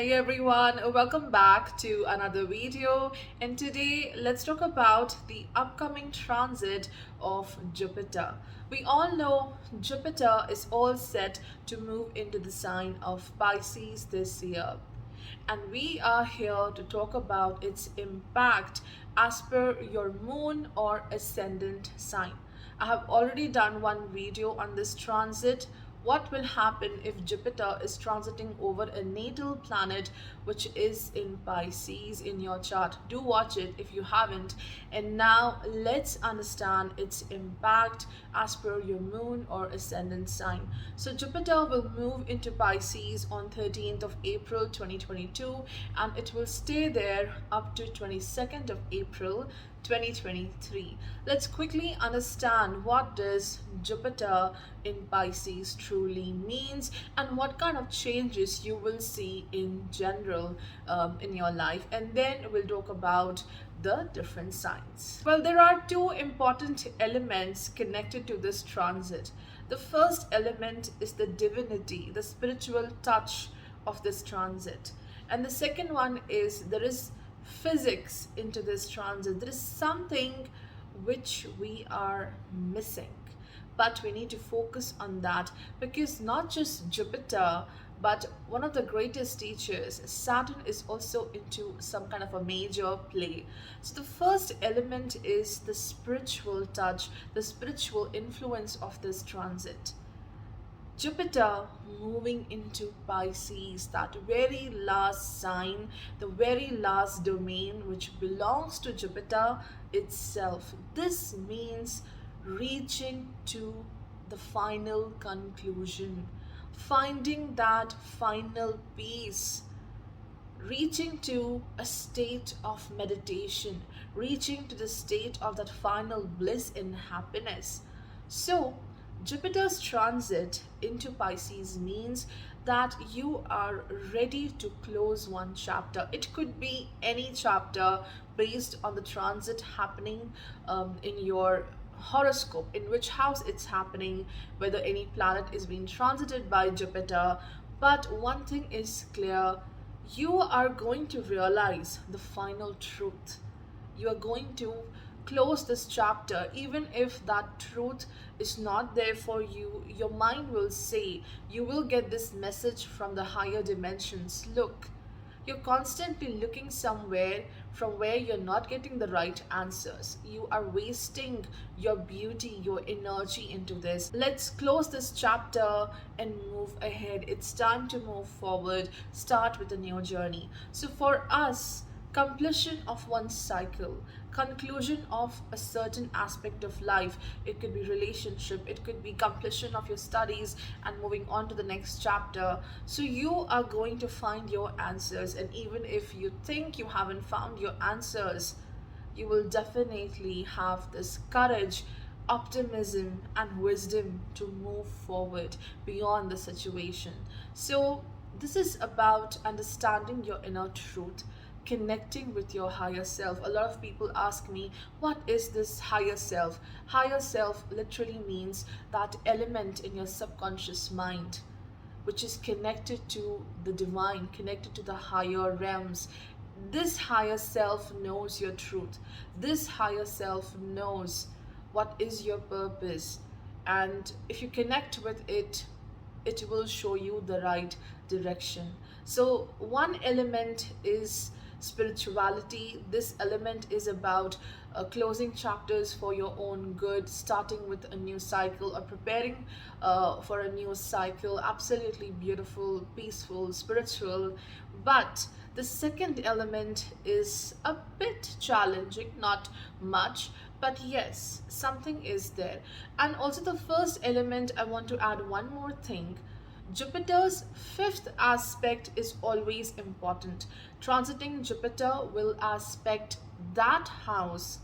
Hey everyone, welcome back to another video, and today let's talk about the upcoming transit of Jupiter. We all know Jupiter is all set to move into the sign of Pisces this year, and we are here to talk about its impact as per your moon or ascendant sign. I have already done one video on this transit. What will happen if Jupiter is transiting over a natal planet which is in Pisces in your chart? Do watch it if you haven't. And now let's understand its impact as per your moon or ascendant sign. So Jupiter will move into Pisces on 13th of April 2022, and it will stay there up to 22nd of April 2023. Let's quickly understand what does Jupiter in Pisces truly means and what kind of changes you will see in general in your life, and then we'll talk about the different signs. Well, there are two important elements connected to this transit. The first element is the divinity, the spiritual touch of this transit, and the second one is there is physics into this transit. There is something which we are missing, but we need to focus on that, because not just Jupiter, but one of the greatest teachers, Saturn, is also into some kind of a major play. So the first element is the spiritual touch, the spiritual influence of this transit. Jupiter moving into Pisces, that very last sign, the very last domain which belongs to Jupiter itself. This means reaching to the final conclusion, finding that final peace, reaching to a state of meditation, reaching to the state of that final bliss and happiness. So Jupiter's transit into Pisces means that you are ready to close one chapter. It could be any chapter based on the transit happening in your horoscope, in which house it's happening, whether any planet is being transited by Jupiter. But one thing is clear: you are going to realize the final truth. You are going to close this chapter. Even if that truth is not there for you, your mind will say, you will get this message from the higher dimensions. Look, you're constantly looking somewhere from where you're not getting the right answers. You are wasting your beauty, your energy into this. Let's close this chapter and move ahead. It's time to move forward, start with a new journey. So for us, completion of one cycle, conclusion of a certain aspect of life. It could be relationship, it could be completion of your studies and moving on to the next chapter. So you are going to find your answers, and even if you think you haven't found your answers, you will definitely have this courage, optimism and wisdom to move forward beyond the situation. So this is about understanding your inner truth, connecting with your higher self. A lot of people ask me, what is this higher self? Higher self literally means that element in your subconscious mind which is connected to the divine, connected to the higher realms. This higher self knows your truth. This higher self knows what is your purpose, and if you connect with it, it will show you the right direction. So one element is spirituality. This element is about closing chapters for your own good, starting with a new cycle or preparing for a new cycle. Absolutely beautiful, peaceful, spiritual. But the second element is a bit challenging, not much, but yes, something is there. And also the first element, I want to add one more thing. Jupiter's fifth aspect is always important. Transiting Jupiter will aspect that house.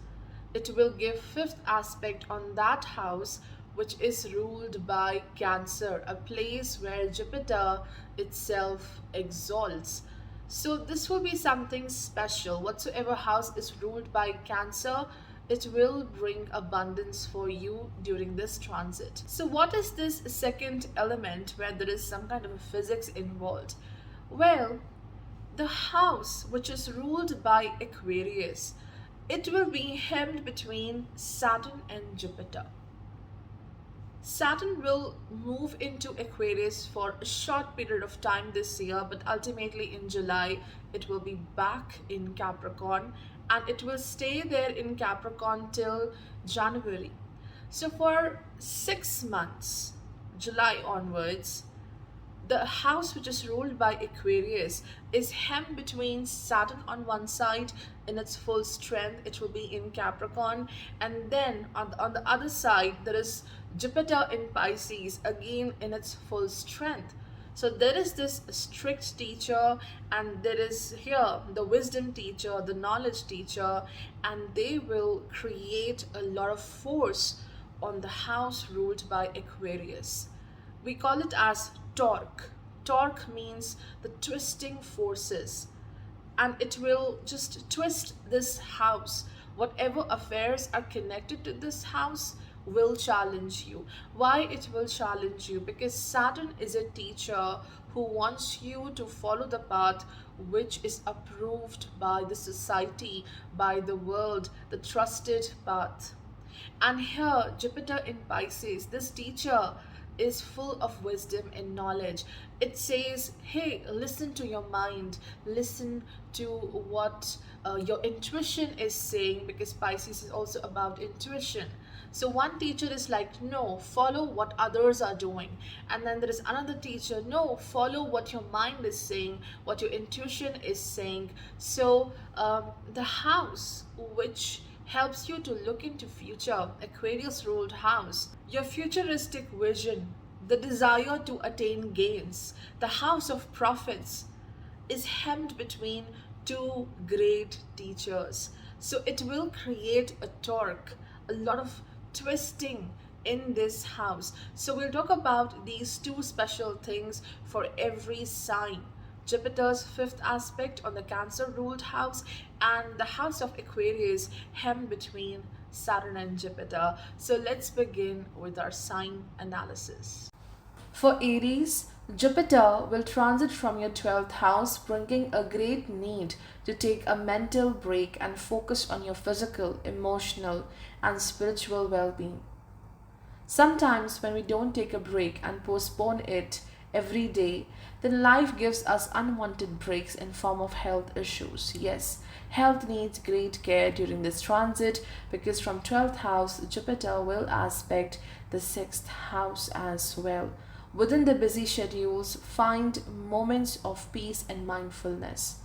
It will give fifth aspect on that house which is ruled by Cancer, a place where Jupiter itself exalts. So this will be something special. Whatsoever house is ruled by Cancer, it will bring abundance for you during this transit. So what is this second element where there is some kind of a physics involved? Well, The house which is ruled by Aquarius, it will be hemmed between Saturn and Jupiter. Saturn will move into Aquarius for a short period of time this year, but ultimately in July it will be back in Capricorn, and it will stay there in Capricorn till January. So for 6 months, July onwards, the house which is ruled by Aquarius is hemmed between Saturn on one side in its full strength, it will be in Capricorn, and then on the other side, there is Jupiter in Pisces, again in its full strength. So there is this strict teacher, and there is here the wisdom teacher, the knowledge teacher, and they will create a lot of force on the house ruled by Aquarius. We call it as torque. Torque means the twisting forces, and it will just twist this house. Whatever affairs are connected to this house will challenge you. Why it will challenge you? Because Saturn is a teacher who wants you to follow the path which is approved by the society, by the world, the trusted path. And here, Jupiter in Pisces, this teacher is full of wisdom and knowledge. It says, hey, listen to your mind, listen to what your intuition is saying, because Pisces is also about intuition. So one teacher is like, no, follow what others are doing. And then there is another teacher, no, follow what your mind is saying, what your intuition is saying. So the house which helps you to look into future, Aquarius ruled house, your futuristic vision, the desire to attain gains, the house of profits, is hemmed between two great teachers. So it will create a torque, a lot of twisting in this house. So we'll talk about these two special things for every sign. Jupiter's fifth aspect on the Cancer ruled house, and the house of Aquarius hemmed between Saturn and Jupiter. So let's begin with our sign analysis. For Aries, Jupiter will transit from your 12th house, bringing a great need to take a mental break and focus on your physical, emotional, and spiritual well-being. Sometimes when we don't take a break and postpone it every day, then life gives us unwanted breaks in form of health issues. Yes, health needs great care during this transit, because from 12th house, Jupiter will aspect the 6th house as well. Within the busy schedules, find moments of peace and mindfulness.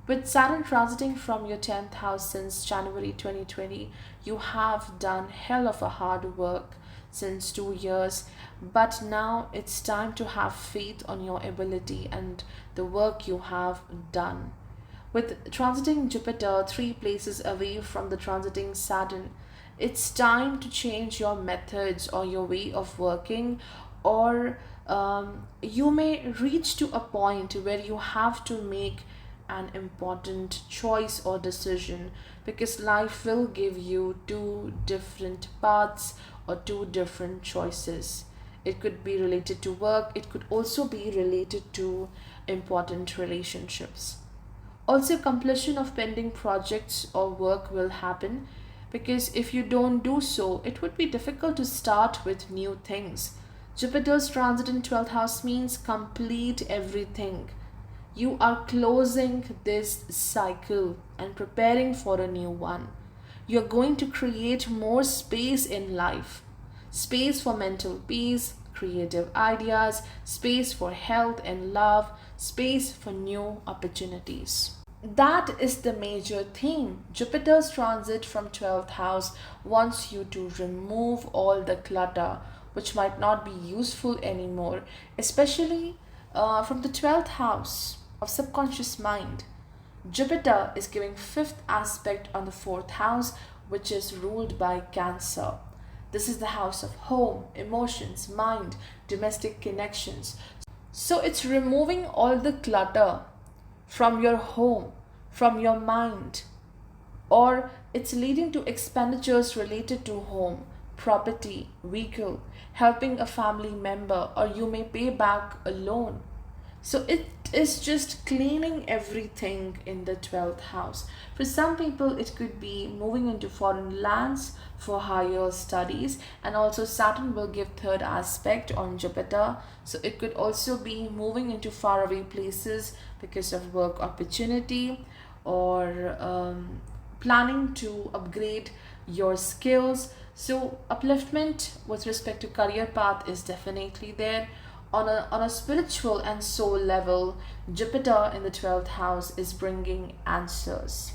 With Saturn transiting from your 10th house since January 2020, you have done hell of a hard work since 2 years, but now it's time to have faith on your ability and the work you have done. With transiting Jupiter 3 places away from the transiting Saturn, it's time to change your methods or your way of working, or you may reach to a point where you have to make an important choice or decision, because life will give you two different paths or two different choices. It could be related to work, it could also be related to important relationships. Also, completion of pending projects or work will happen, because if you don't do so, it would be difficult to start with new things. Jupiter's transit in 12th house means complete everything. You are closing this cycle and preparing for a new one. You're going to create more space in life. Space for mental peace, creative ideas, space for health and love, space for new opportunities. That is the major theme. Jupiter's transit from 12th house wants you to remove all the clutter which might not be useful anymore, especially from the 12th house of subconscious mind. Jupiter is giving fifth aspect on the 4th house, which is ruled by Cancer. This is the house of home, emotions, mind, domestic connections. So it's removing all the clutter from your home, from your mind, or it's leading to expenditures related to home, property, vehicle, helping a family member, or you may pay back a loan. So it is just cleaning everything in the 12th house. For some people, it could be moving into foreign lands for higher studies, and also Saturn will give third aspect on Jupiter. So it could also be moving into faraway places because of work opportunity, or planning to upgrade your skills. So upliftment with respect to career path is definitely there. On a spiritual and soul level, Jupiter in the 12th house is bringing answers.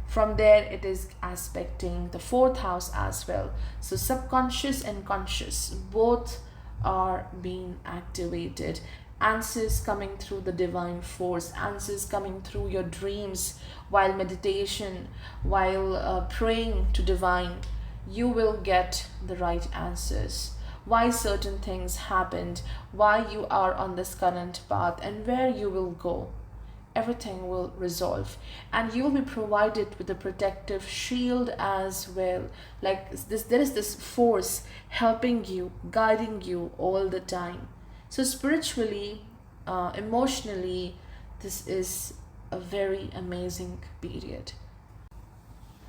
From there, it is aspecting the 4th house as well. So subconscious and conscious both are being activated. Answers coming through the divine force, answers coming through your dreams while meditation, while praying to divine. You will get the right answers. Why certain things happened, why you are on this current path, and where you will go. Everything will resolve, and you will be provided with a protective shield as well. Like this, there is this force helping you, guiding you all the time. So spiritually, emotionally, this is a very amazing period.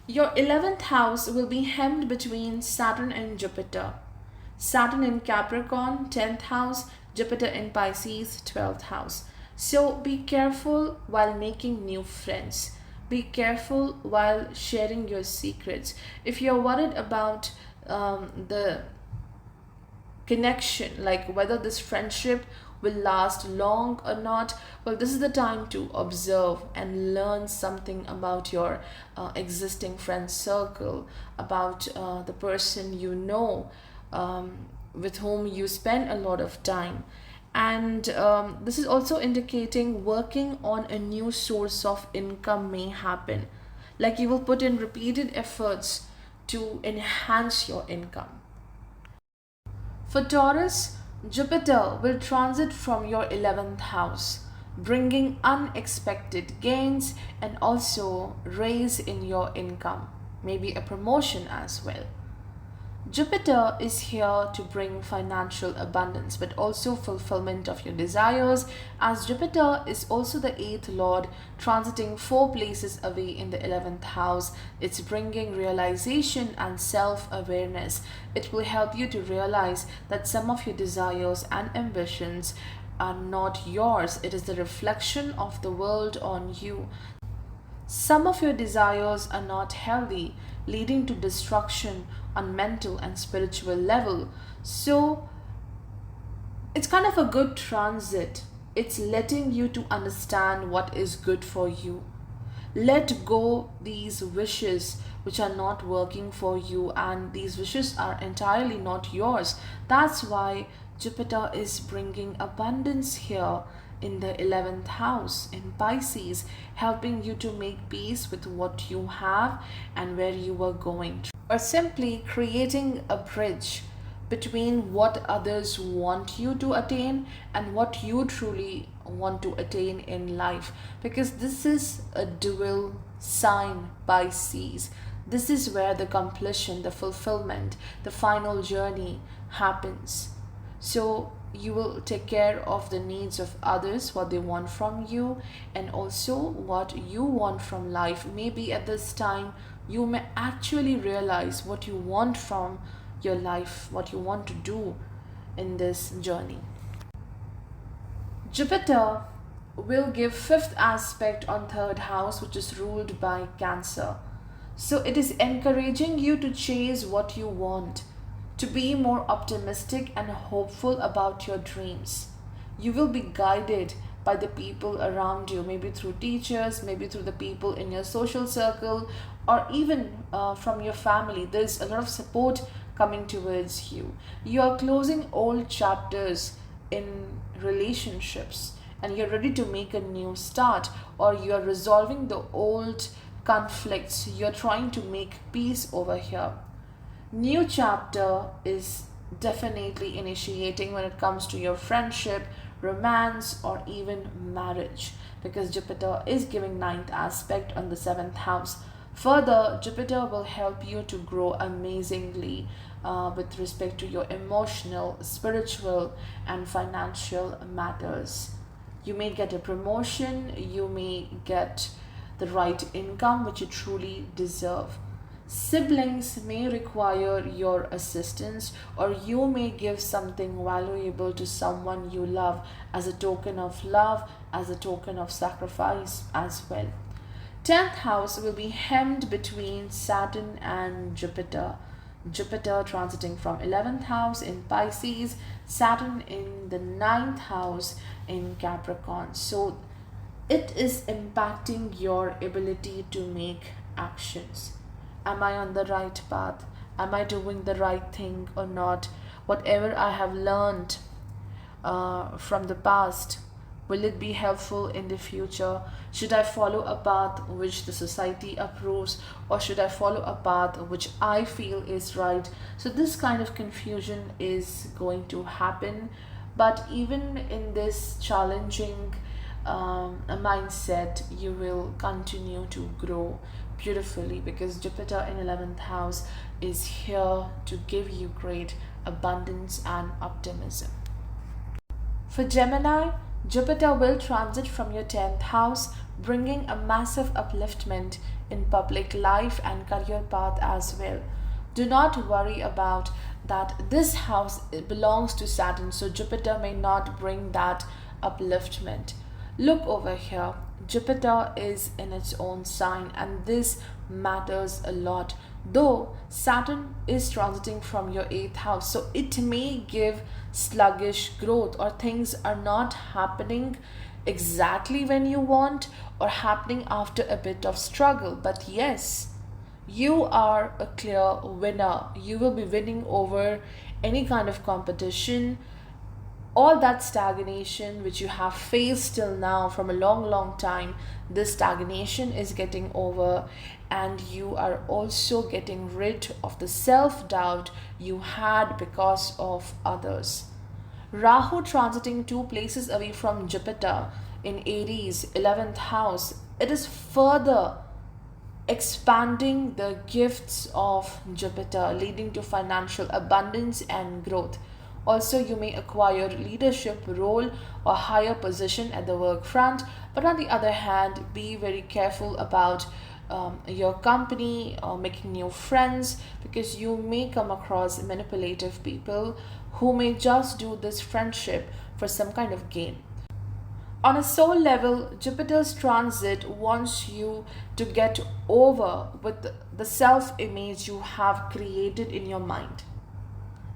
Your 11th house will be hemmed between Saturn and Jupiter. Saturn in Capricorn, 10th house, Jupiter in Pisces, 12th house. So be careful while making new friends. Be careful while sharing your secrets. If you're worried about the connection, like whether this friendship will last long or not, well, this is the time to observe and learn something about your existing friend circle, about the person you know, with whom you spend a lot of time. And this is also indicating working on a new source of income may happen. Like you will put in repeated efforts to enhance your income. For Taurus, Jupiter will transit from your 11th house, bringing unexpected gains and also raise in your income, maybe a promotion as well. Jupiter is here to bring financial abundance but also fulfillment of your desires, as Jupiter is also the 8th lord transiting 4 places away in the 11th house. It's bringing realization and self-awareness. It will help you to realize that some of your desires and ambitions are not yours. It is the reflection of the world on you. Some of your desires are not healthy, leading to destruction on mental and spiritual level. So it's kind of a good transit. It's letting you to understand what is good for you. Let go these wishes which are not working for you, and these wishes are entirely not yours. That's why Jupiter is bringing abundance here in the 11th house in Pisces, helping you to make peace with what you have and where you are going, or simply creating a bridge between what others want you to attain and what you truly want to attain in life, because this is a dual sign, Pisces. This is where the completion, the fulfillment, the final journey happens. So you will take care of the needs of others, what they want from you, and also what you want from life. Maybe at this time you may actually realize what you want from your life, what you want to do in this journey. Jupiter will give 5th aspect on 3rd house, which is ruled by Cancer. So it is encouraging you to chase what you want, to be more optimistic and hopeful about your dreams. You will be guided by the people around you, maybe through teachers, maybe through the people in your social circle, or even from your family. There's a lot of support coming towards you. You are closing old chapters in relationships and you're ready to make a new start, or you are resolving the old conflicts. You're trying to make peace over here. New chapter is definitely initiating when it comes to your friendship, romance, or even marriage, because Jupiter is giving 9th aspect on the 7th house. Further, Jupiter will help you to grow amazingly with respect to your emotional, spiritual, and financial matters. You may get a promotion, you may get the right income which you truly deserve. Siblings may require your assistance, or you may give something valuable to someone you love as a token of love, as a token of sacrifice as well. 10th house will be hemmed between Saturn and Jupiter. Jupiter transiting from 11th house in Pisces, Saturn in the 9th house in Capricorn. So it is impacting your ability to make actions. Am I on the right path? Am I doing the right thing or not? Whatever I have learned from the past, will it be helpful in the future? Should I follow a path which the society approves, or should I follow a path which I feel is right? So this kind of confusion is going to happen. But even in this challenging mindset, you will continue to grow beautifully, because Jupiter in 11th house is here to give you great abundance and optimism. For Gemini, Jupiter will transit from your 10th house, bringing a massive upliftment in public life and career path as well. Do not worry about that. This house belongs to Saturn, so Jupiter may not bring that upliftment. Look over here. Jupiter is in its own sign, and this matters a lot. Though Saturn is transiting from your 8th house, so it may give sluggish growth, or things are not happening exactly when you want, or happening after a bit of struggle. But yes, you are a clear winner. You will be winning over any kind of competition. All that stagnation which you have faced till now from a long time, this stagnation is getting over, and you are also getting rid of the self-doubt you had because of others. Rahu transiting 2 places away from Jupiter in Aries, 11th house, it is further expanding the gifts of Jupiter, leading to financial abundance and growth. Also, you may acquire leadership role or higher position at the work front, but on the other hand, be very careful about your company or making new friends, because you may come across manipulative people who may just do this friendship for some kind of gain. On a soul level, Jupiter's transit wants you to get over with the self-image you have created in your mind.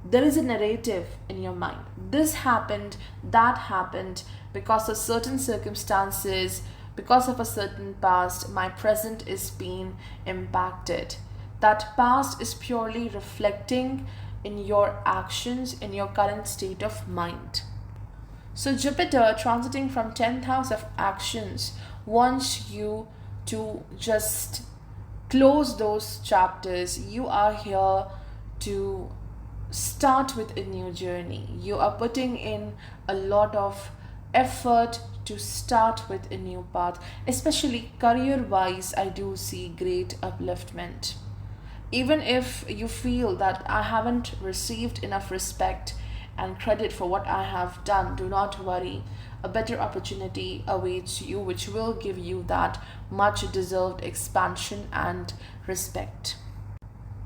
There is a narrative in your mind. This happened, that happened, because of certain circumstances, because of a certain past, my present is being impacted. That past is purely reflecting in your actions, in your current state of mind. So Jupiter transiting from 10th house of actions wants you to just close those chapters. You are here to start with a new journey. You are putting in a lot of effort to start with a new path. Especially career wise, I do see great upliftment. Even if you feel that I haven't received enough respect and credit for what I have done, do not worry. A better opportunity awaits you, which will give you that much deserved expansion and respect.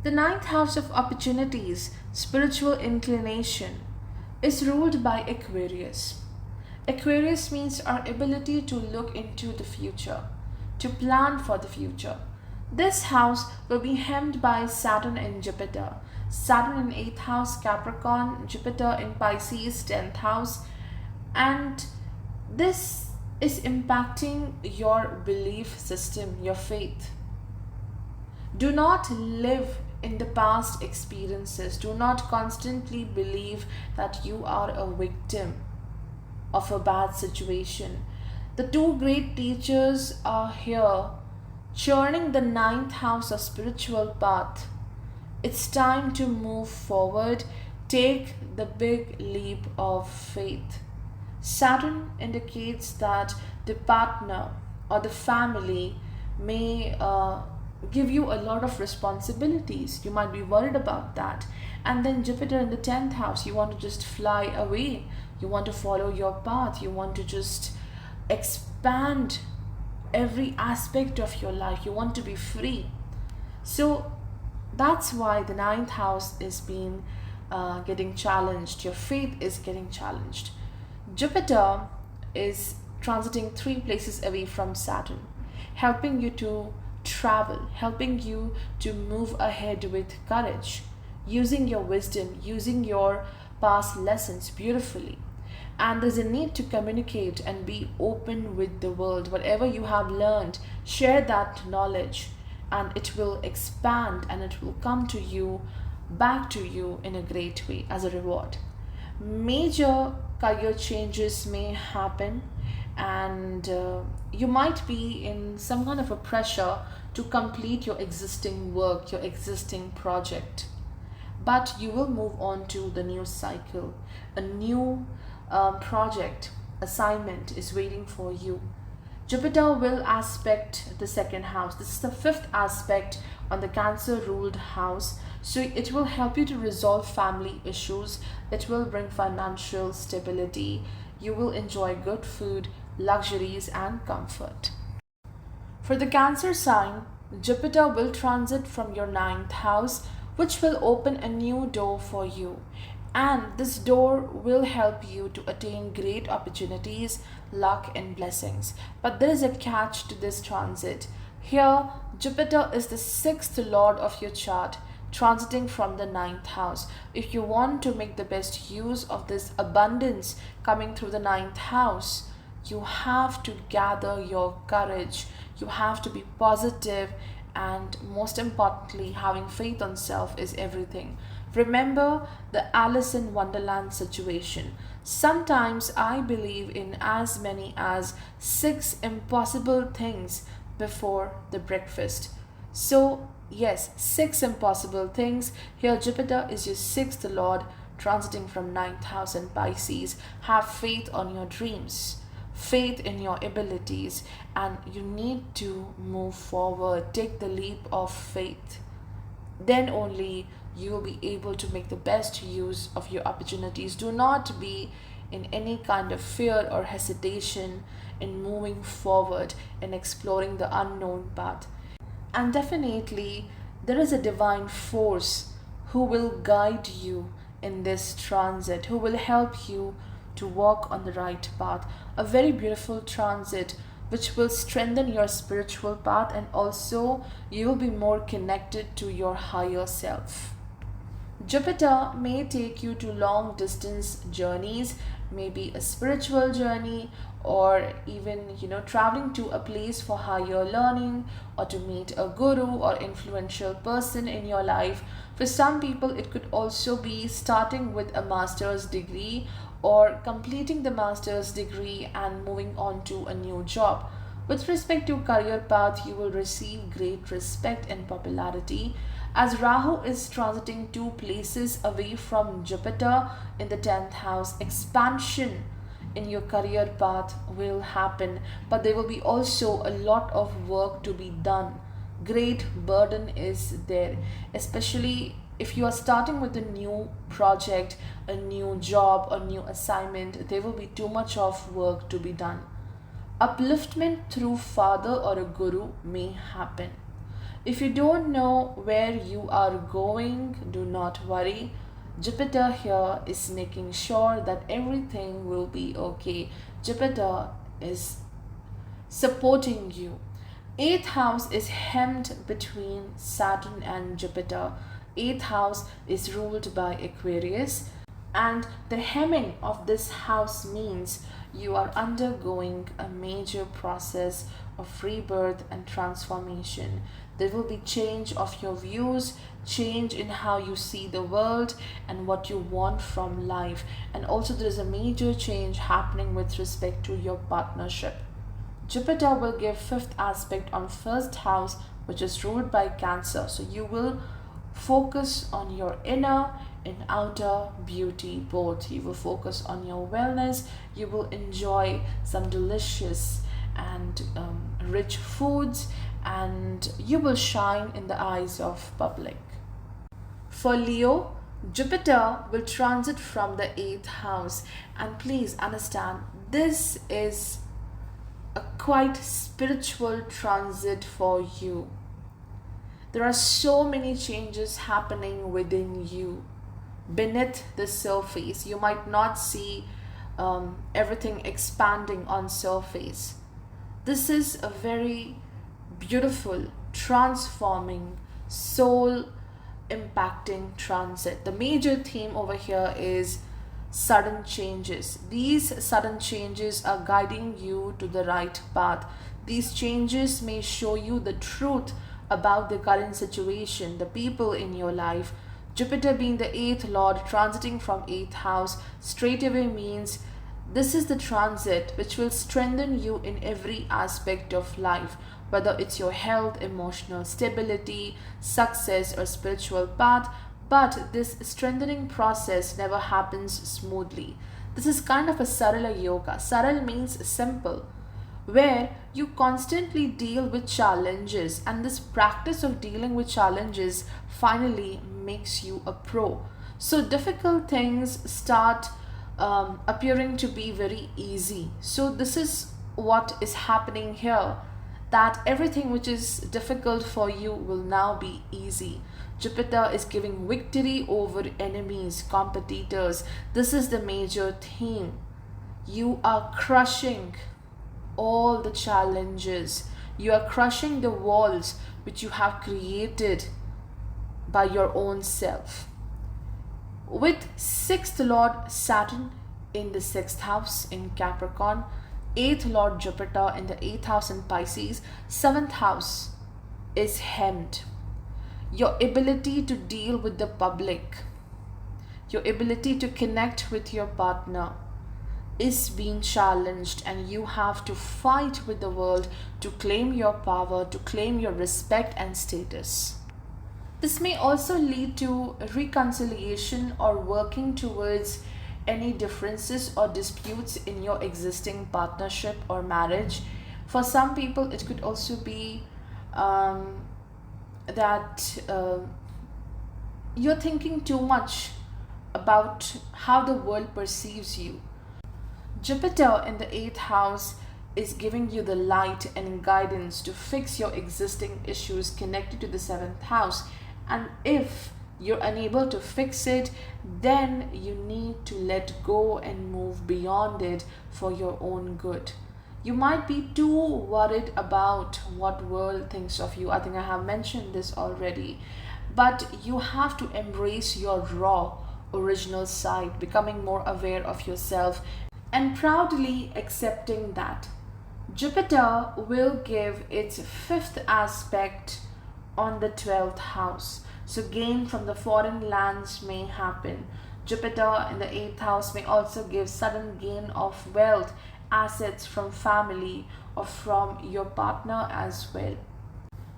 The 9th house of opportunities, spiritual inclination, is ruled by Aquarius. Aquarius means our ability to look into the future, to plan for the future. This house will be hemmed by Saturn and Jupiter. Saturn in 8th house Capricorn, Jupiter in Pisces 10th house, and this is impacting your belief system, your faith. Do not live in the past experiences. Do not constantly believe that you are a victim of a bad situation. The 2 great teachers are here, churning the 9th house of spiritual path. It's time to move forward. Take the big leap of faith. Saturn indicates that the partner or the family may give you a lot of responsibilities. You might be worried about that. And then Jupiter in the 10th house, you want to just fly away. You want to follow your path. You want to just expand every aspect of your life. You want to be free. So that's why the ninth house is being getting challenged. Your faith is getting challenged. Jupiter is transiting 3 places away from Saturn, helping you to travel, helping you to move ahead with courage, using your wisdom, using your past lessons beautifully. And there's a need to communicate and be open with the world. Whatever you have learned, share that knowledge, and it will expand and it will come to you, back to you in a great way as a reward. Major career changes may happen, and you might be in some kind of a pressure to complete your existing work, your existing project, but you will move on to the new cycle. A new project assignment is waiting for you. Jupiter will aspect the second house. This is the fifth aspect on the Cancer ruled house. So it will help you to resolve family issues. It will bring financial stability. You will enjoy good food, luxuries, and comfort. For the Cancer sign, Jupiter will transit from your ninth house, which will open a new door for you. And this door will help you to attain great opportunities, luck, and blessings. But there is a catch to this transit. Here, Jupiter is the sixth lord of your chart, transiting from the ninth house. If you want to make the best use of this abundance coming through the ninth house, you have to gather your courage. You have to be positive, and most importantly, having faith on self is everything. Remember the Alice in Wonderland situation. Sometimes I believe in as many as 6 impossible things before the breakfast. So, yes, 6 impossible things. Here, Jupiter is your sixth lord, transiting from ninth house in Pisces. Have faith on your dreams, faith in your abilities, and you need to move forward. Take the leap of faith. Then only you will be able to make the best use of your opportunities. Do not be in any kind of fear or hesitation in moving forward and exploring the unknown path. And definitely, there is a divine force who will guide you in this transit, who will help you to walk on the right path. A very beautiful transit which will strengthen your spiritual path, and also you will be more connected to your higher self. Jupiter may take you to long distance journeys, maybe a spiritual journey, or even traveling to a place for higher learning, or to meet a guru or influential person in your life. For some people, it could also be starting with a master's degree or completing the master's degree and moving on to a new job. With respect to career path, you will receive great respect and popularity, as Rahu is transiting 2 places away from Jupiter in the 10th house. Expansion in your career path will happen, but there will be also a lot of work to be done. Great burden is there, especially if you are starting with a new project, a new job, a new assignment. There will be too much of work to be done. Upliftment through father or a guru may happen. If you don't know where you are going, do not worry. Jupiter here is making sure that everything will be okay. Jupiter is supporting you. 8th house is hemmed between Saturn and Jupiter. 8th house is ruled by Aquarius, and the hemming of this house means you are undergoing a major process of rebirth and transformation. There will be change of your views, change in how you see the world and what you want from life. And also there is a major change happening with respect to your partnership. Jupiter will give 5th aspect on 1st house, which is ruled by Cancer. So you will focus on your inner and outer beauty both. You will focus on your wellness. You will enjoy some delicious and rich foods, and you will shine in the eyes of public. For Leo, Jupiter will transit from the 8th house, and please understand, this is a quite spiritual transit for you. There are so many changes happening within you. Beneath the surface, you might not see everything expanding on surface. This is a very beautiful, transforming, soul impacting transit. The major theme over here is sudden changes. These sudden changes are guiding you to the right path. These changes may show you the truth about the current situation, the people in your life. Jupiter being the 8th lord transiting from 8th house straight away means this is the transit which will strengthen you in every aspect of life, whether it's your health, emotional stability, success, or spiritual path. But this strengthening process never happens smoothly. This is kind of a Sarala yoga. Saral means simple, where you constantly deal with challenges, and this practice of dealing with challenges finally makes you a pro. So difficult things start appearing to be very easy. So this is what is happening here, that everything which is difficult for you will now be easy. Jupiter is giving victory over enemies, competitors. This is the major theme. You are crushing all the challenges. You are crushing the walls which you have created by your own self. With 6th Lord Saturn in the 6th house in Capricorn, 8th Lord Jupiter in the 8th house in Pisces, 7th house is hemmed. Your ability to deal with the public, your ability to connect with your partner is being challenged, and you have to fight with the world to claim your power, to claim your respect and status. This may also lead to reconciliation or working towards any differences or disputes in your existing partnership or marriage. For some people, it could also be that you're thinking too much about how the world perceives you. Jupiter in the 8th house is giving you the light and guidance to fix your existing issues connected to the 7th house. And if you're unable to fix it, then you need to let go and move beyond it for your own good. You might be too worried about what world thinks of you. I think I have mentioned this already. But you have to embrace your raw, original side, becoming more aware of yourself and proudly accepting that. Jupiter will give its 5th aspect on the 12th house. So gain from the foreign lands may happen. Jupiter in the 8th house may also give sudden gain of wealth, assets from family or from your partner as well.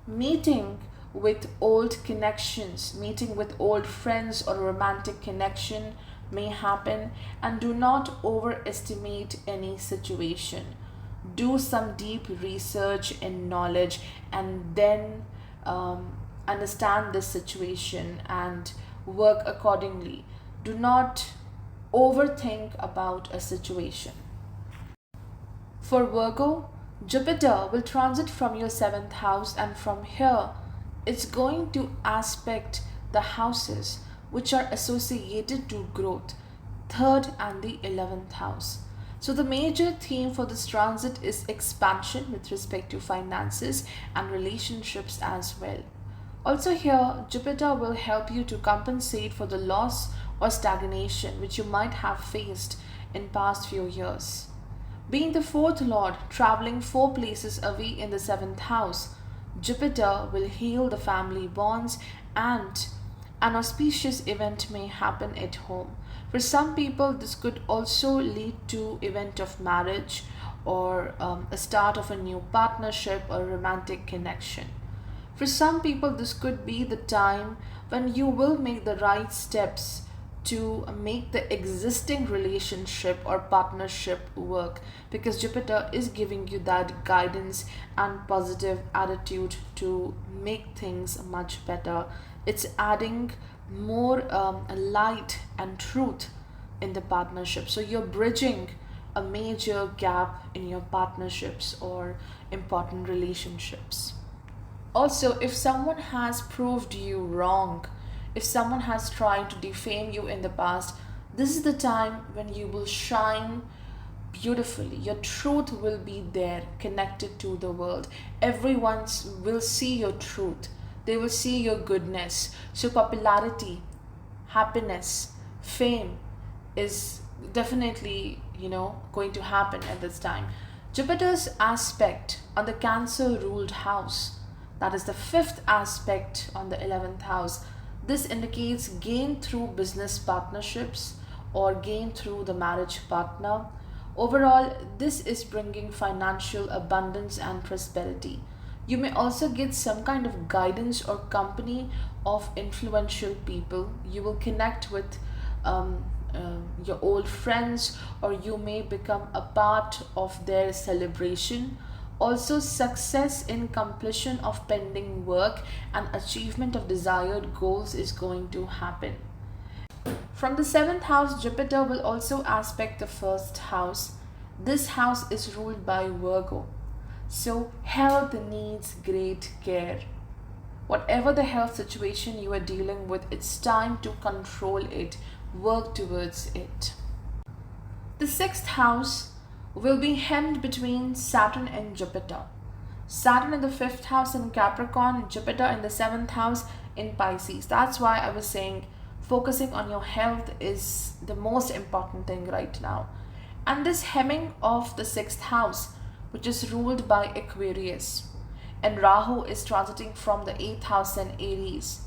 Meeting with old connections, meeting with old friends or romantic connection may happen, and do not overestimate any situation. Do some deep research and knowledge, and then understand this situation and work accordingly. Do not overthink about a situation. For Virgo, Jupiter will transit from your 7th house, and from here it's going to aspect the houses which are associated to growth, 3rd and the 11th house. So the major theme for this transit is expansion with respect to finances and relationships as well. Also here, Jupiter will help you to compensate for the loss or stagnation which you might have faced in past few years. Being the 4th lord, traveling 4 places away in the 7th house, Jupiter will heal the family bonds, and an auspicious event may happen at home. For some people, this could also lead to event of marriage or a start of a new partnership or romantic connection. For some people, this could be the time when you will make the right steps to make the existing relationship or partnership work, because Jupiter is giving you that guidance and positive attitude to make things much better. It's adding more light and truth in the partnership. So you're bridging a major gap in your partnerships or important relationships. Also, if someone has proved you wrong, if someone has tried to defame you in the past, this is the time when you will shine beautifully. Your truth will be there, connected to the world. Everyone will see your truth, they will see your goodness. So, popularity, happiness, fame is definitely, going to happen at this time. Jupiter's aspect on the Cancer ruled house, that is the fifth aspect on the 11th house. This indicates gain through business partnerships or gain through the marriage partner. Overall, this is bringing financial abundance and prosperity. You may also get some kind of guidance or company of influential people. You will connect with your old friends, or you may become a part of their celebration. Also, success in completion of pending work and achievement of desired goals is going to happen. From the 7th house, Jupiter will also aspect the 1st house. This house is ruled by Virgo. So, health needs great care. Whatever the health situation you are dealing with, it's time to control it, work towards it. The 6th house will be hemmed between Saturn and Jupiter. Saturn in the 5th house in Capricorn, Jupiter in the 7th house in Pisces. That's why I was saying focusing on your health is the most important thing right now. And this hemming of the 6th house, which is ruled by Aquarius, and Rahu is transiting from the 8th house and Aries.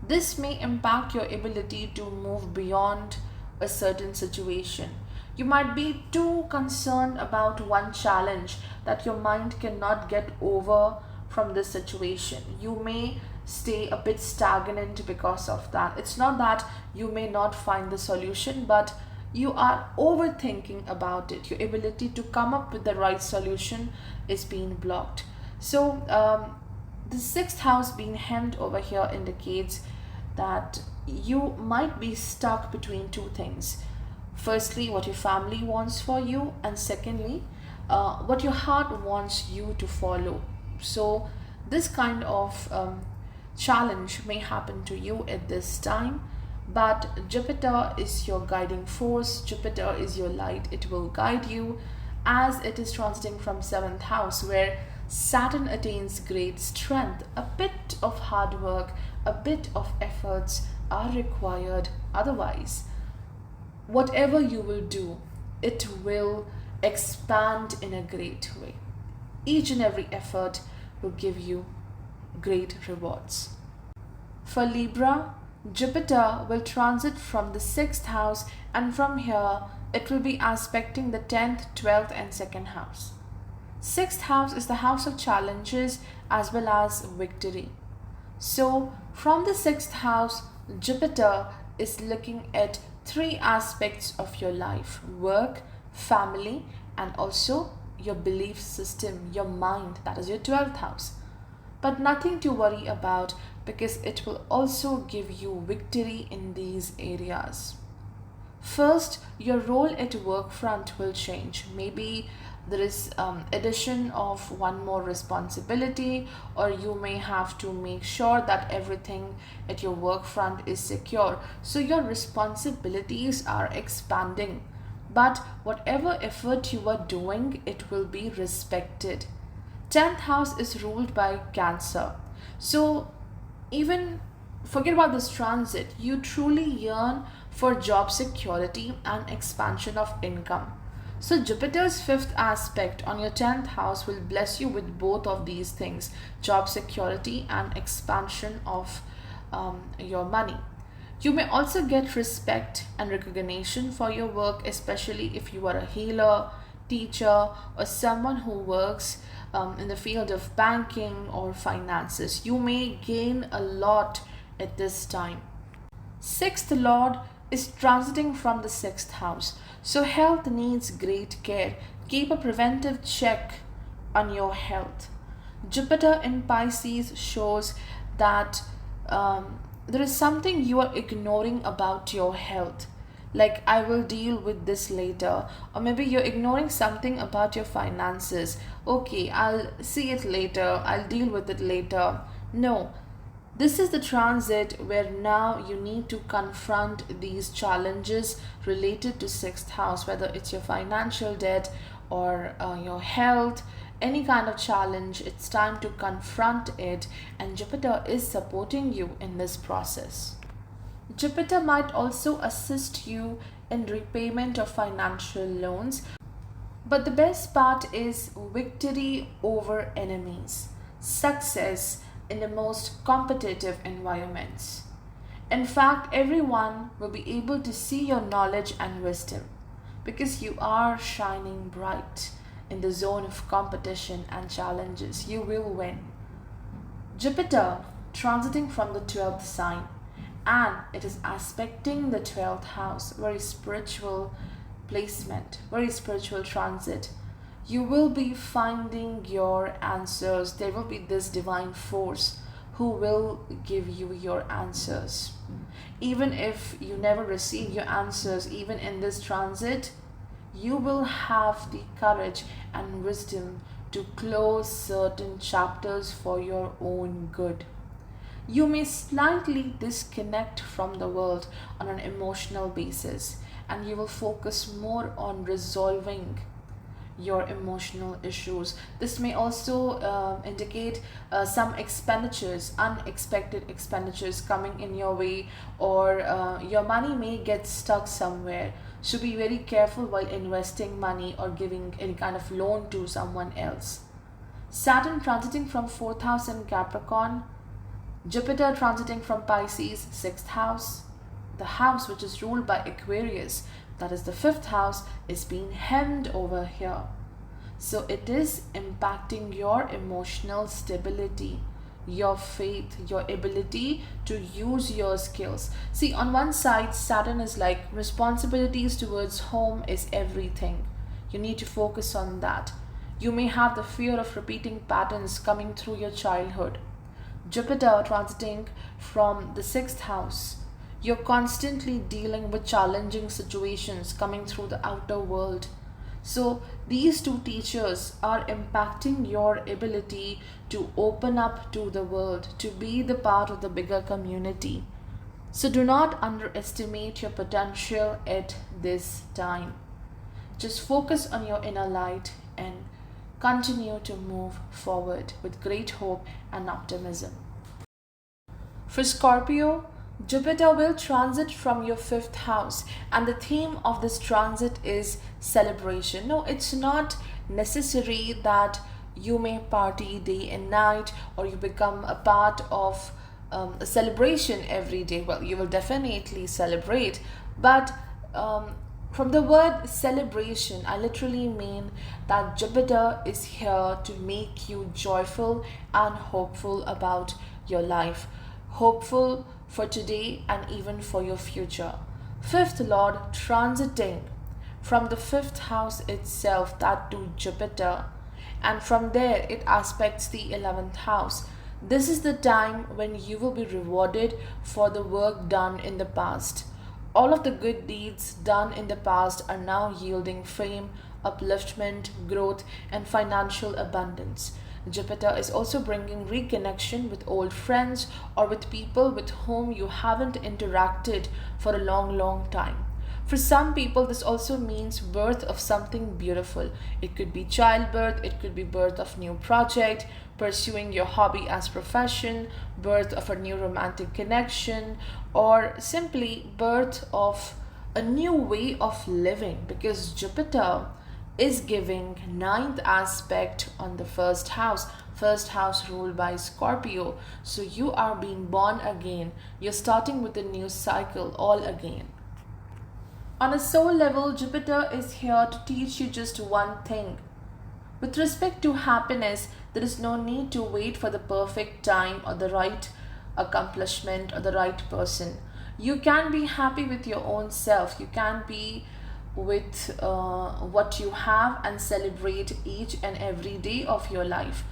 This may impact your ability to move beyond a certain situation. You might be too concerned about one challenge that your mind cannot get over from this situation. You may stay a bit stagnant because of that. It's not that you may not find the solution, but you are overthinking about it. Your ability to come up with the right solution is being blocked. So, the 6th house being hemmed over here indicates that you might be stuck between two things. Firstly, what your family wants for you, and secondly, what your heart wants you to follow. So, this kind of challenge may happen to you at this time, but Jupiter is your guiding force. Jupiter is your light. It will guide you as it is transiting from 7th house, where Saturn attains great strength. A bit of hard work, a bit of efforts are required. Otherwise, whatever you will do, it will expand in a great way. Each and every effort will give you great rewards. For Libra, Jupiter will transit from the 6th house, and from here it will be aspecting the 10th, 12th and 2nd house. 6th house is the house of challenges as well as victory. So from the 6th house, Jupiter is looking at three aspects of your life: work, family, and also your belief system, your mind, that is your 12th house. But nothing to worry about, because it will also give you victory in these areas. First, your role at work front will change. Maybe there is addition of one more responsibility, or you may have to make sure that everything at your work front is secure. So your responsibilities are expanding, but whatever effort you are doing, it will be respected. 10th house is ruled by Cancer. So even forget about this transit, you truly yearn for job security and expansion of income. So Jupiter's 5th aspect on your 10th house will bless you with both of these things: job security and expansion of your money. You may also get respect and recognition for your work, especially if you are a healer, teacher, or someone who works in the field of banking or finances. You may gain a lot at this time. 6th Lord is transiting from the 6th house. So health needs great care. Keep a preventive check on your health. Jupiter in Pisces shows that there is something you are ignoring about your health. like I will deal with this later, or maybe you're ignoring something about your finances. Okay, I'll see it later, I'll deal with it later. No, this is the transit where now you need to confront these challenges related to sixth house, whether it's your financial debt or your health, any kind of challenge. It's time to confront it, and Jupiter is supporting you in this process. Jupiter might also assist you in repayment of financial loans, but the best part is victory over enemies, success in the most competitive environments. In fact, everyone will be able to see your knowledge and wisdom because you are shining bright in the zone of competition and challenges. You will win. Jupiter transiting from the 12th sign, and it is aspecting the 12th house, very spiritual placement, very spiritual transit. You will be finding your answers. There will be this divine force who will give you your answers. Even if you never receive your answers, even in this transit, you will have the courage and wisdom to close certain chapters for your own good. You may slightly disconnect from the world on an emotional basis, and you will focus more on resolving your emotional issues. This may also indicate some expenditures, unexpected expenditures coming in your way, or your money may get stuck somewhere. So be very careful while investing money or giving any kind of loan to someone else. Saturn transiting from 4th house in Capricorn, Jupiter transiting from Pisces, 6th house, the house which is ruled by Aquarius, that is the 5th house, is being hemmed over here. So it is impacting your emotional stability, your faith, your ability to use your skills. See, on one side, Saturn is like responsibilities towards home is everything. You need to focus on that. You may have the fear of repeating patterns coming through your childhood. Jupiter transiting from the 6th house, you're constantly dealing with challenging situations coming through the outer world. So these two teachers are impacting your ability to open up to the world, to be the part of the bigger community. So do not underestimate your potential at this time. Just focus on your inner light and continue to move forward with great hope and optimism. For Scorpio, Jupiter will transit from your 5th house, and the theme of this transit is celebration. No, it's not necessary that you may party day and night or you become a part of a celebration every day. Well, you will definitely celebrate, but from the word celebration, I literally mean that Jupiter is here to make you joyful and hopeful about your life. Hopeful for today and even for your future. 5th Lord transiting from the 5th house itself, that to Jupiter, and from there it aspects the 11th house. This is the time when you will be rewarded for the work done in the past. All of the good deeds done in the past are now yielding fame, upliftment, growth, and financial abundance. Jupiter is also bringing reconnection with old friends or with people with whom you haven't interacted for a long time. For some people, this also means birth of something beautiful. It could be childbirth, it could be birth of new project, pursuing your hobby as profession, birth of a new romantic connection, or simply birth of a new way of living, because Jupiter is giving 9th aspect on the 1st house ruled by Scorpio. So you are being born again, you're starting with a new cycle all again. On a soul level, Jupiter is here to teach you just one thing. With respect to happiness, there is no need to wait for the perfect time or the right accomplishment or the right person. You can be happy with your own self. You can be with what you have and celebrate each and every day of your life.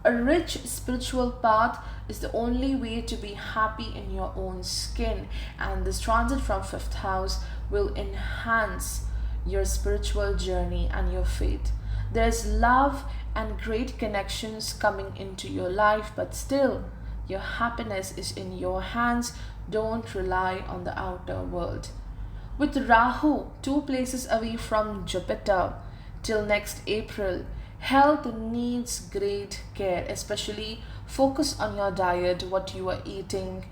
A rich spiritual path is the only way to be happy in your own skin, and this transit from 5th house will enhance your spiritual journey and your faith. There's love and great connections coming into your life, but still, your happiness is in your hands. Don't rely on the outer world. With Rahu 2 places away from Jupiter till next April, health needs great care, especially focus on your diet, what you are eating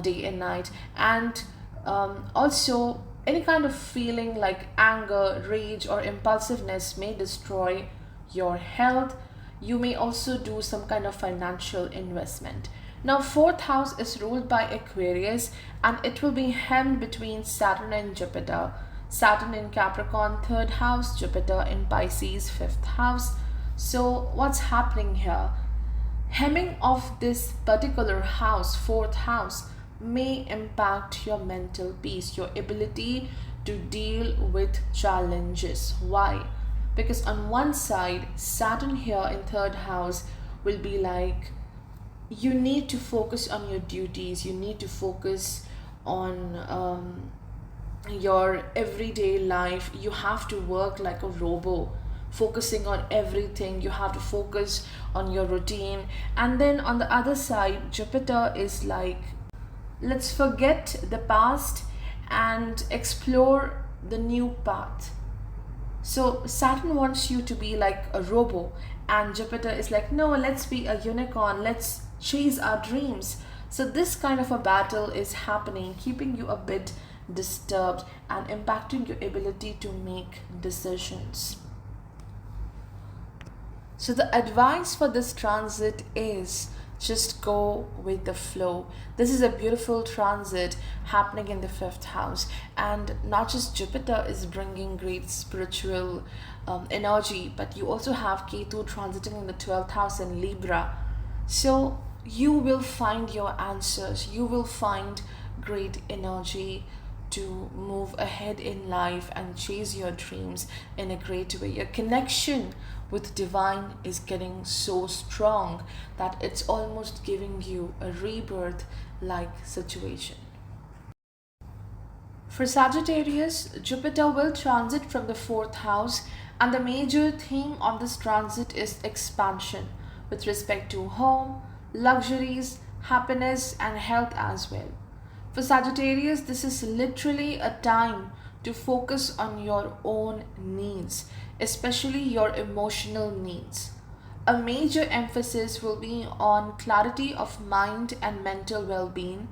day and night, and also any kind of feeling like anger, rage, or impulsiveness may destroy your health. You may also do some kind of financial investment. Now, fourth house is ruled by Aquarius and it will be hemmed between Saturn and Jupiter. Saturn in Capricorn, third house, Jupiter in Pisces, fifth house. So, what's happening here? Hemming of this particular house, fourth house, may impact your mental peace, your ability to deal with challenges. Why? Because on one side, Saturn here in third house will be like, you need to focus on your duties, you need to focus on your everyday life. You have to work like a robo, focusing on everything. You have to focus on your routine. And then on the other side, Jupiter is like, let's forget the past and explore the new path. So Saturn wants you to be like a robo, and Jupiter is like, no, let's be a unicorn, let's chase our dreams. So this kind of a battle is happening, keeping you a bit disturbed and impacting your ability to make decisions. So the advice for this transit is just go with the flow. This is a beautiful transit happening in the fifth house, and not just Jupiter is bringing great spiritual energy, but you also have Ketu transiting in the 12th house in Libra. So you will find your answers, you will find great energy to move ahead in life and chase your dreams in a great way. Your connection with divine is getting so strong that it's almost giving you a rebirth like situation. For Sagittarius, Jupiter will transit from the fourth house, and the major theme of this transit is expansion with respect to home, luxuries, happiness, and health as well. For Sagittarius, this is literally a time to focus on your own needs, especially your emotional needs. A major emphasis will be on clarity of mind and mental well being.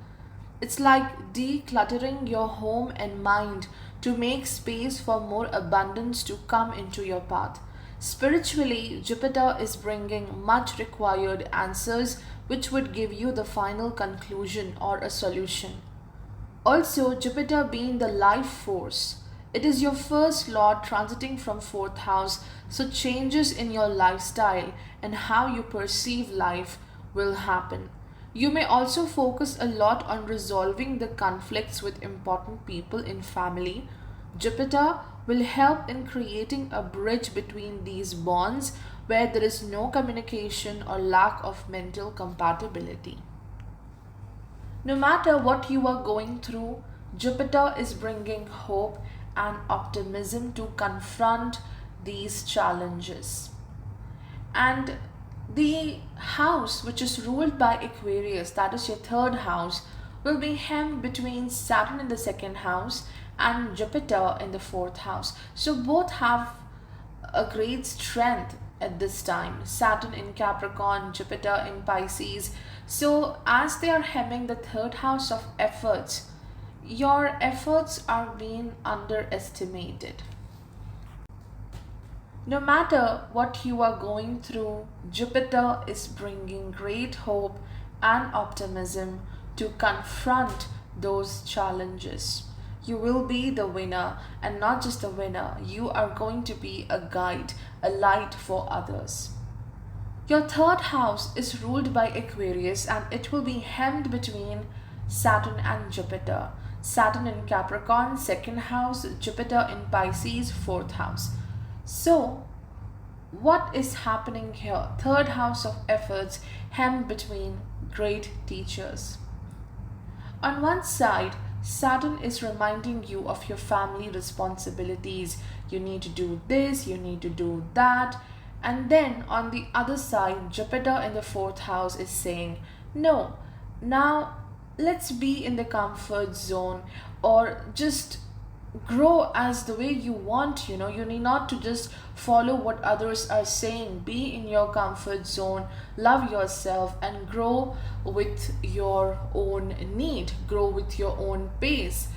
It's like decluttering your home and mind to make space for more abundance to come into your path. Spiritually, Jupiter is bringing much required answers which would give you the final conclusion or a solution. Also, Jupiter being the life force, it is your first lord transiting from fourth house, so changes in your lifestyle and how you perceive life will happen. You may also focus a lot on resolving the conflicts with important people in family. Jupiter will help in creating a bridge between these bonds where there is no communication or lack of mental compatibility. No matter what you are going through, Jupiter is bringing hope and optimism to confront these challenges. And the house which is ruled by Aquarius, that is your third house, will be hemmed between Saturn in the second house and Jupiter in the fourth house. So both have a great strength at this time. Saturn in Capricorn, Jupiter in Pisces. So as they are hemming the third house of efforts, your efforts are being underestimated. No matter what you are going through, Jupiter is bringing great hope and optimism to confront those challenges. You will be the winner, and not just a winner, you are going to be a guide, a light for others. Your third house is ruled by Aquarius and it will be hemmed between Saturn and Jupiter. Saturn in Capricorn, second house, Jupiter in Pisces, fourth house. So, what is happening here? Third house of efforts hemmed between great teachers. On one side, Saturn is reminding you of your family responsibilities. You need to do this, you need to do that. And then on the other side, Jupiter in the fourth house is saying, no, now let's be in the comfort zone, or just grow as the way you want. You need not to just follow what others are saying. Be in your comfort zone, love yourself, and grow with your own need, grow with your own pace.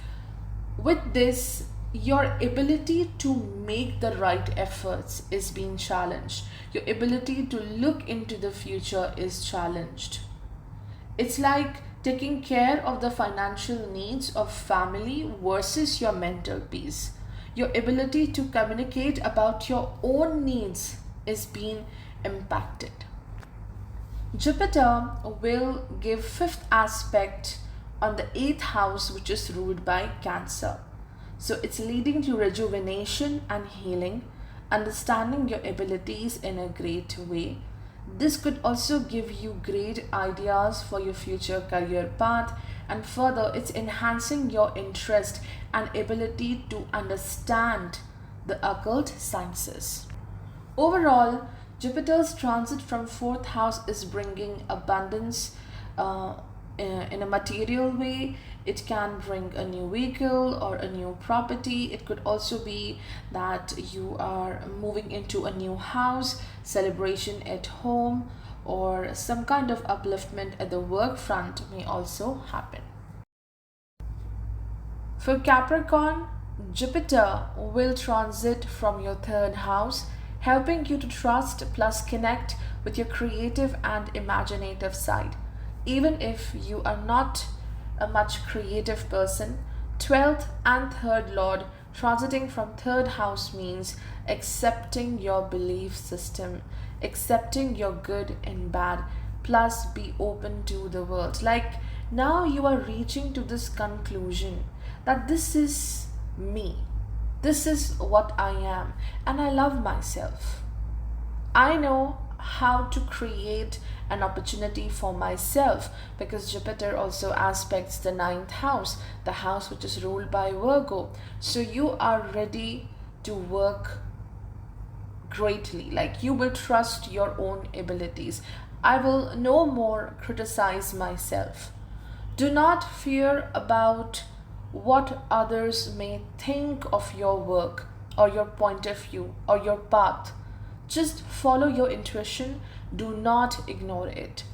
With this, your ability to make the right efforts is being challenged. Your ability to look into the future is challenged. It's like taking care of the financial needs of family versus your mental peace. Your ability to communicate about your own needs is being impacted. Jupiter will give fifth aspect on the eighth house, which is ruled by Cancer. So it's leading to rejuvenation and healing, understanding your abilities in a great way. This could also give you great ideas for your future career path, and further, it's enhancing your interest and ability to understand the occult sciences. Overall, Jupiter's transit from fourth house is bringing abundance in a material way. It can bring a new vehicle or a new property. It could also be that you are moving into a new house, celebration at home, or some kind of upliftment at the work front may also happen. For Capricorn, Jupiter will transit from your third house, helping you to trust plus connect with your creative and imaginative side. Even if you are not a much creative person, 12th and 3rd Lord transiting from 3rd house means accepting your belief system, accepting your good and bad, plus be open to the world. Like now you are reaching to this conclusion that this is me, this is what I am, and I love myself. I know how to create an opportunity for myself, because Jupiter also aspects the ninth house, the house which is ruled by Virgo. So you are ready to work greatly, like you will trust your own abilities. I will no more criticize myself. Do not fear about what others may think of your work or your point of view or your path. Just follow your intuition, do not ignore it.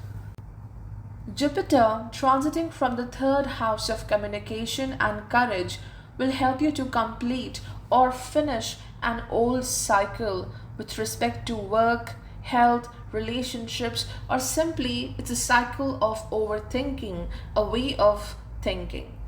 Jupiter, transiting from the third house of communication and courage, will help you to complete or finish an old cycle with respect to work, health, relationships, or simply it's a cycle of overthinking, a way of thinking.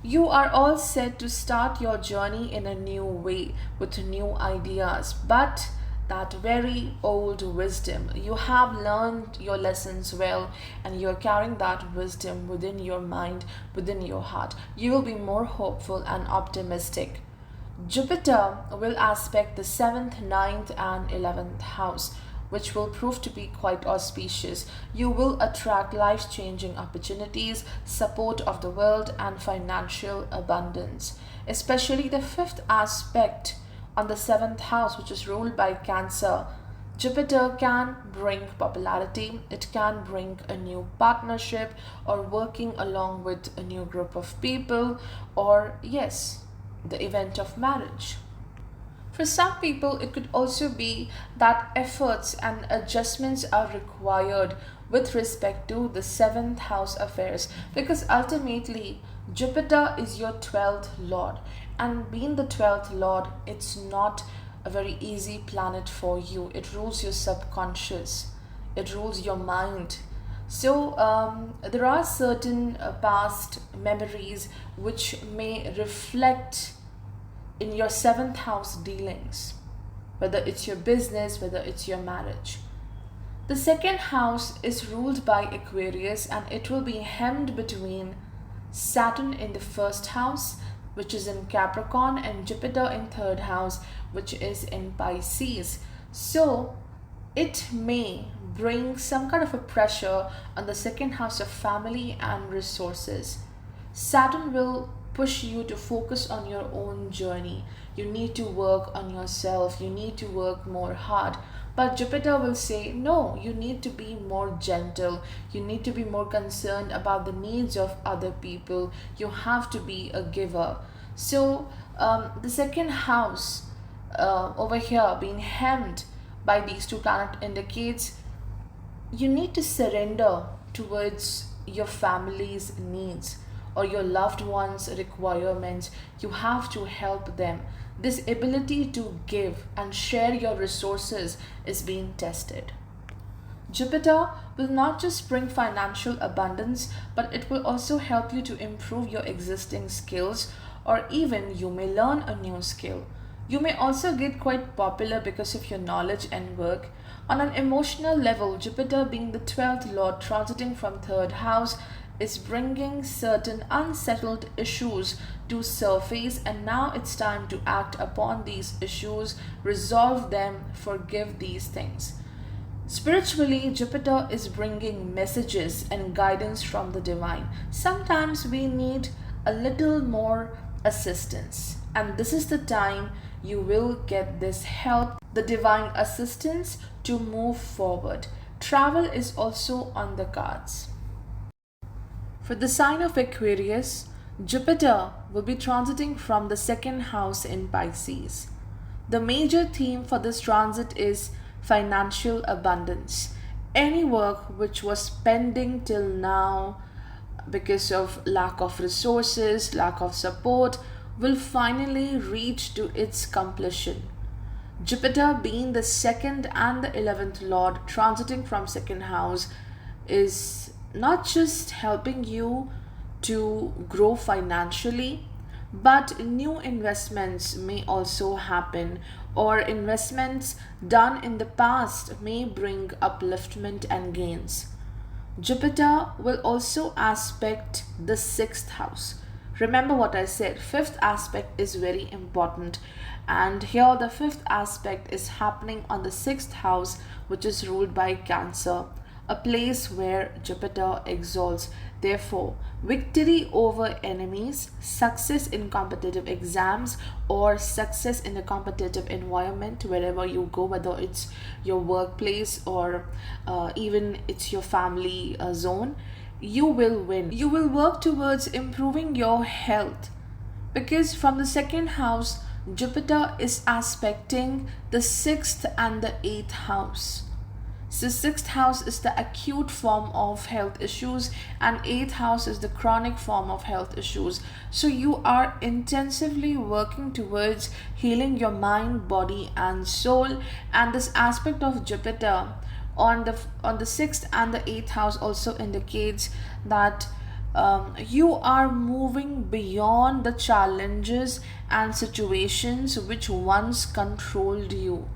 You are all set to start your journey in a new way with new ideas, but that very old wisdom. You have learned your lessons well, and you're carrying that wisdom within your mind, within your heart. You will be more hopeful and optimistic. Jupiter will aspect the 7th, ninth, and 11th house, which will prove to be quite auspicious. You will attract life changing opportunities, support of the world, and financial abundance. Especially the 5th aspect on the 7th house, which is ruled by Cancer. Jupiter can bring popularity, it can bring a new partnership, or working along with a new group of people, or yes, the event of marriage. For some people, it could also be that efforts and adjustments are required with respect to the 7th house affairs, because ultimately Jupiter is your 12th lord, and being the 12th lord, it's not a very easy planet for you. It rules your subconscious, it rules your mind. So there are certain past memories which may reflect in your 7th house dealings, whether it's your business, whether it's your marriage. The 2nd house is ruled by Aquarius, and it will be hemmed between Saturn in the 1st house, which is in Capricorn, and Jupiter in 3rd house, which is in Pisces. So it may bring some kind of a pressure on the 2nd house of family and resources. Saturn will push you to focus on your own journey. You need to work on yourself, you need to work more hard. But Jupiter will say, no, you need to be more gentle. You need to be more concerned about the needs of other people. You have to be a giver. So, the second house over here being hemmed by these two planets indicates you need to surrender towards your family's needs or your loved ones' requirements. You have to help them. This ability to give and share your resources is being tested. Jupiter will not just bring financial abundance, but it will also help you to improve your existing skills, or even you may learn a new skill. You may also get quite popular because of your knowledge and work. On an emotional level, Jupiter being the 12th lord transiting from 3rd house is bringing certain unsettled issues to surface, and now it's time to act upon these issues, resolve them, forgive these things. Spiritually, Jupiter is bringing messages and guidance from the divine. Sometimes we need a little more assistance, and this is the time you will get this help, the divine assistance to move forward. Travel is also on the cards. For the sign of Aquarius, Jupiter will be transiting from the 2nd house in Pisces. The major theme for this transit is financial abundance. Any work which was pending till now because of lack of resources, lack of support, will finally reach to its completion. Jupiter being the 2nd and the 11th lord transiting from 2nd house is not just helping you to grow financially, but new investments may also happen, or investments done in the past may bring upliftment and gains. Jupiter will also aspect the 6th house. Remember what I said, 5th aspect is very important, and here the 5th aspect is happening on the 6th house, which is ruled by Cancer, a place where Jupiter exalts. Therefore, victory over enemies, success in competitive exams, or success in a competitive environment wherever you go, whether it's your workplace or even it's your family zone, you will win. You will work towards improving your health, because from the 2nd house, Jupiter is aspecting the 6th and the 8th house. So 6th house is the acute form of health issues, and 8th house is the chronic form of health issues. So you are intensively working towards healing your mind, body and soul, and this aspect of Jupiter on the 6th and the 8th house also indicates that you are moving beyond the challenges and situations which once controlled you.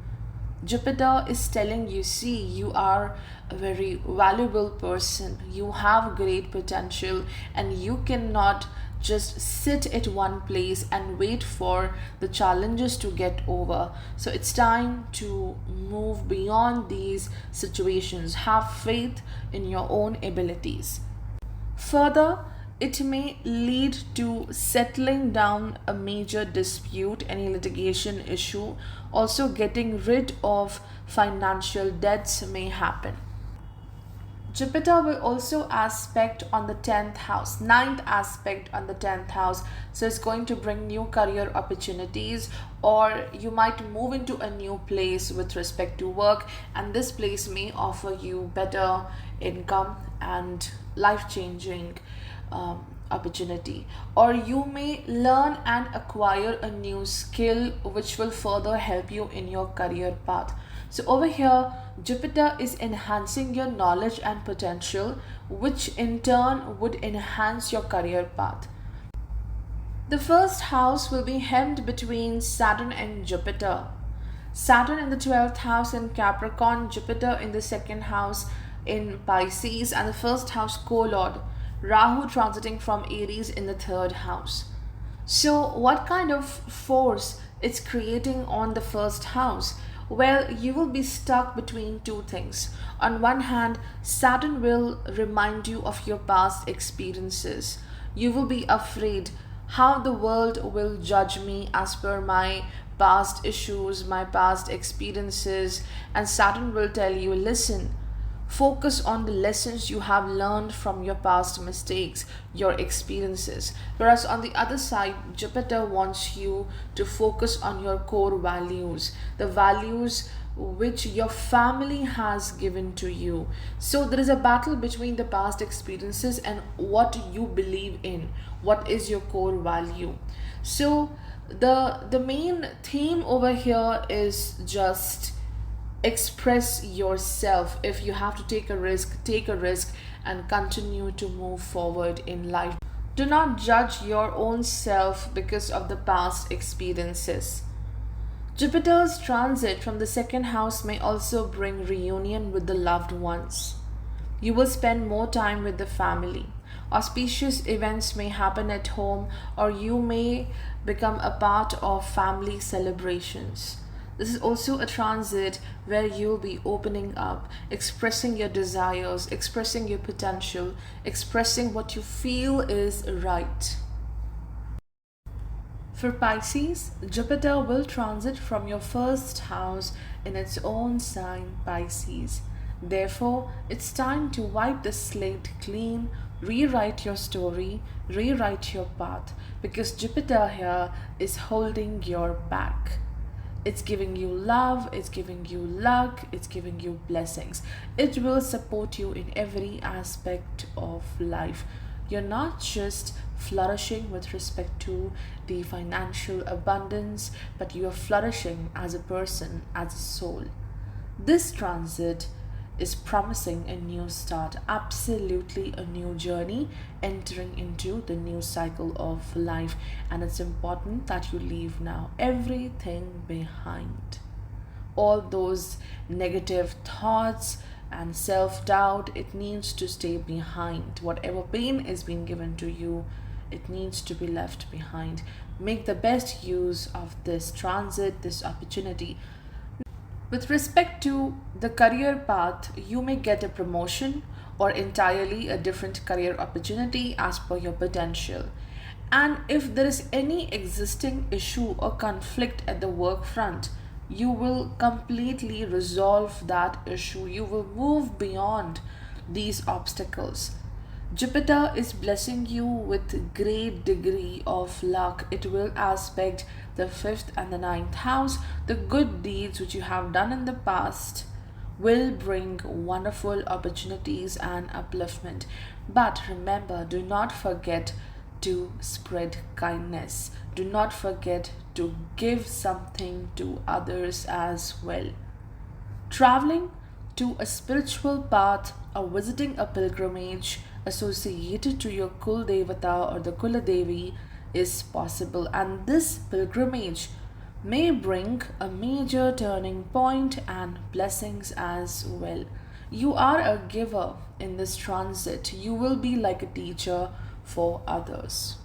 Jupiter is telling you, see, you are a very valuable person, you have great potential, and you cannot just sit at one place and wait for the challenges to get over. So it's time to move beyond these situations. Have faith in your own abilities. Further, it may lead to settling down a major dispute, any litigation issue. Also, getting rid of financial debts may happen. Jupiter will also aspect on the 10th house, 9th aspect on the 10th house. So it's going to bring new career opportunities, or you might move into a new place with respect to work, and this place may offer you better income and life-changing opportunity. Or you may learn and acquire a new skill which will further help you in your career path. So over here, Jupiter is enhancing your knowledge and potential, which in turn would enhance your career path. The first house will be hemmed between Saturn and Jupiter. Saturn in the 12th house in Capricorn, Jupiter in the 2nd house in Pisces, and the first house co-lord Rahu transiting from Aries in the 3rd house. So what kind of force it's creating on the 1st house? Well, you will be stuck between two things. On one hand, Saturn will remind you of your past experiences. You will be afraid how the world will judge me as per my past issues, my past experiences. And Saturn will tell you, listen, focus on the lessons you have learned from your past mistakes, your experiences. Whereas on the other side, Jupiter wants you to focus on your core values, the values which your family has given to you. So there is a battle between the past experiences and what you believe in, what is your core value. So the main theme over here is just express yourself. If you have to take a risk, take a risk and continue to move forward in life. Do not judge your own self because of the past experiences. Jupiter's transit from the second house may also bring reunion with the loved ones. You will spend more time with the family. Auspicious events may happen at home, or you may become a part of family celebrations. This is also a transit where you'll be opening up, expressing your desires, expressing your potential, expressing what you feel is right. For Pisces, Jupiter will transit from your first house in its own sign, Pisces. Therefore, it's time to wipe the slate clean, rewrite your story, rewrite your path, because Jupiter here is holding your back. It's giving you love, it's giving you luck, it's giving you blessings. It will support you in every aspect of life. You're not just flourishing with respect to the financial abundance, but you are flourishing as a person, as a soul. This transit is promising a new start, absolutely a new journey, entering into the new cycle of life. And it's important that you leave now everything behind. All those negative thoughts and self-doubt, it needs to stay behind. Whatever pain is being given to you, it needs to be left behind. Make the best use of this transit, this opportunity. With respect to the career path, you may get a promotion or entirely a different career opportunity as per your potential. And if there is any existing issue or conflict at the work front, you will completely resolve that issue. You will move beyond these obstacles. Jupiter is blessing you with great degree of luck. It will aspect the 5th and the 9th house. The good deeds which you have done in the past will bring wonderful opportunities and upliftment. But remember, do not forget to spread kindness. Do not forget to give something to others as well. Traveling to a spiritual path or visiting a pilgrimage associated to your Kul Devata or the Kula Devi is possible, and this pilgrimage may bring a major turning point and blessings as well. You are a giver in this transit. You will be like a teacher for others.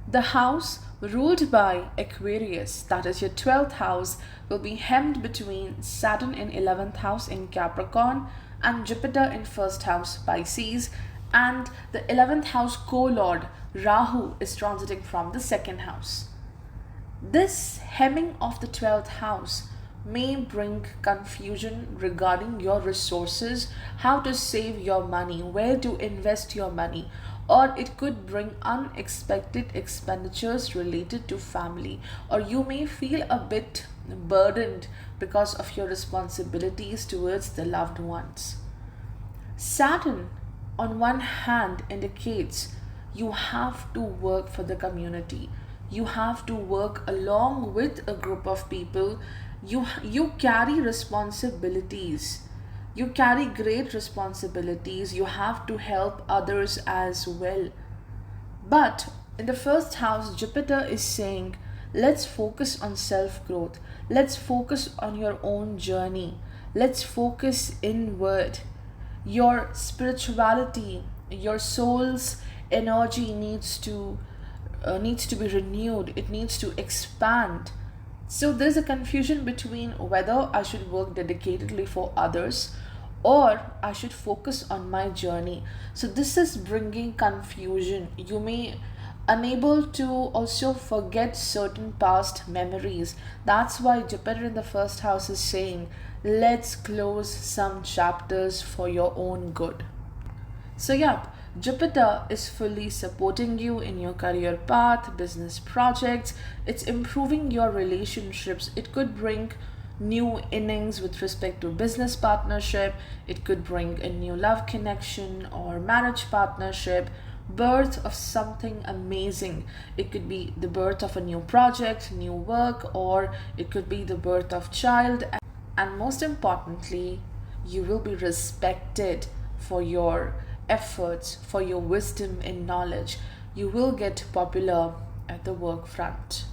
The house ruled by Aquarius, that is your 12th house, will be hemmed between Saturn in 11th house in Capricorn and Jupiter in 1st house Pisces, and the 11th house co-lord Rahu is transiting from the 2nd house. This hemming of the 12th house may bring confusion regarding your resources, how to save your money, where to invest your money, or it could bring unexpected expenditures related to family, or you may feel a bit burdened because of your responsibilities towards the loved ones. Saturn, on one hand, indicates you have to work for the community. You have to work along with a group of people. You carry responsibilities. You carry great responsibilities. You have to help others as well. But in the 1st house, Jupiter is saying, let's focus on self growth. Let's focus on your own journey. Let's focus inward. Your spirituality, your soul's energy needs to be renewed. It needs to expand. So there's a confusion between whether I should work dedicatedly for others or I should focus on my journey. So this is bringing confusion. You may unable to also forget certain past memories. That's why Jupiter in the first house is saying, let's close some chapters for your own good. So, yeah, Jupiter is fully supporting you in your career path, business projects. It's improving your relationships. It could bring new innings with respect to business partnership. It could bring a new love connection or marriage partnership, birth of something amazing. It could be the birth of a new project, new work, or it could be the birth of child. And most importantly, you will be respected for your efforts, for your wisdom and knowledge. You will get popular at the work front.